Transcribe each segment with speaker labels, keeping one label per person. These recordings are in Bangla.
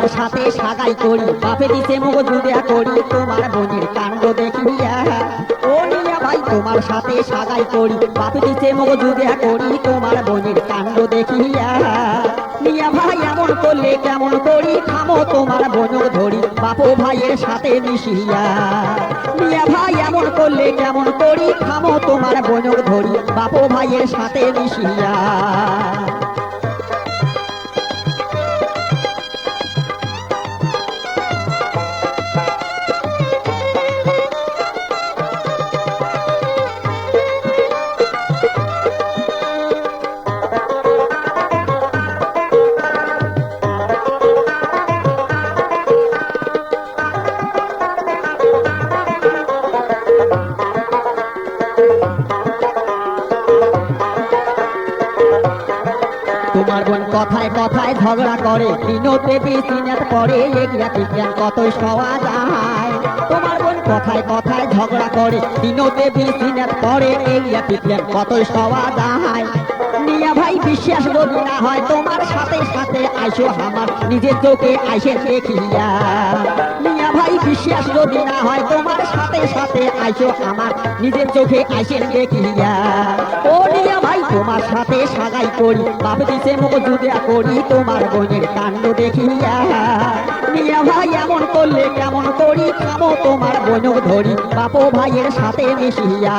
Speaker 1: তোমার সাথে সাগাই করি বাপে দিছে মুখ জুড়িয়া করি তোমার বোনের কাণ্ড দেখিয়া। ও মিয়া ভাই তোমার সাথে সাগাই করি বাপে দিছে মুখ জুড়িয়া করি তোমার বোনের কাণ্ড দেখিয়া। মিয়া ভাই এমন করলে কেমন করি থামো তোমার বোনক ধরি বাপু ভাইয়ের সাথে মিশিয়া। মিয়া ভাই এমন করলে কেমন করি থামো তোমার বোনক ধরি বাপু ভাইয়ের সাথে মিশিয়া। তোমার বোন কথায় কথায় ঝগড়া করে দিনতে বিচিনাত পরে এগিয়া বিজ্ঞান কতই সওয়া যায়। তোমার বোন কথায় কথায় ঝগড়া করে দিনতে বিচিনাত পরে এগিয়া বিজ্ঞান কতই সওয়া যায়। মিয়া ভাই বিশ্বাস যদি না হয় তোমার সাথে সাথে আইসো আমার নিজের চোখে আইসে দেখিয়া। মিয়া ভাই বিশ্বাস যদি না হয় তোমার সাথে সাথে আইসো আমার নিজের চোখে আইসে দেখিয়া। ও মিয়া ভাই তোমার সাথে সাগাই করি বাপ দিছে মুখ জুড়িয়া করি তোমার বোনের কাণ্ড দেখিয়া। মিয়া ভাই এমন করলে কেমন করি থামো তোমার বোনক ধরি বাপু ভাইয়ের সাথে মিশিয়া।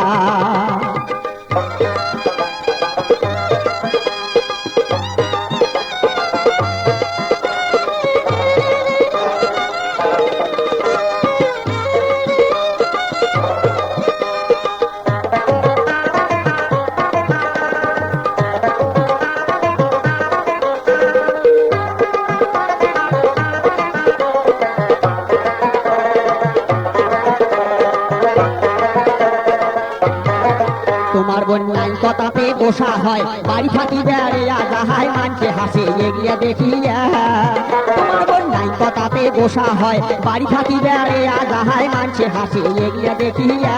Speaker 1: তোমার বোন নাই কথাতে বসা হয় বাড়ি থাকি বেড়িয়া যাহাই মানছে হাসে এগিয়া দেখিয়া। তোমার বোন নাই কথাতে বসা হয় বাড়ি থাকি বেড়িয়া যাহাই মানছে হাসে এগিয়া দেখিয়া।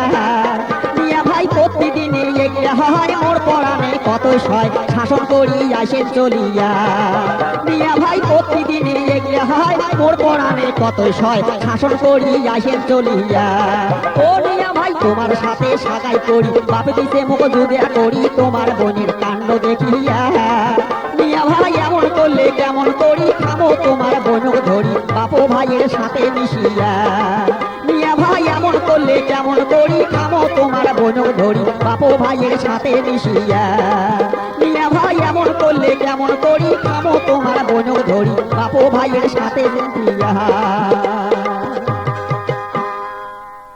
Speaker 1: মিয়া ভাই প্রতিদিন এগিয়া হয় মোর পড়ানে কত সয় শাসন করি আসে চলিয়া। মিয়া ভাই প্রতিদিন এগিয়া হয় মোর পড়ানে কত সয় শাসন করি আসে চলিয়া। ও মিয়া ভাই তোমার সাথে সাগাই করি বাপ দিছে মুখ জুড়িয়া করি তোমার বোনের কাণ্ড দেখিয়া। মিয়া ভাই এমন করলে কেমন করি থামো তোমার বোনক ধরি বাপু ভাইয়ের সাথে মিশিয়া। মিয়া ভাই এমন করলে কেমন করি থামো তোমার বোনক ধরি বাপু ভাইয়ের সাথে মিশিয়া। মিয়া ভাই এমন করলে কেমন করি থামো তোমার বোনক ধরি বাপু ভাইয়ের সাথে মিশিয়া।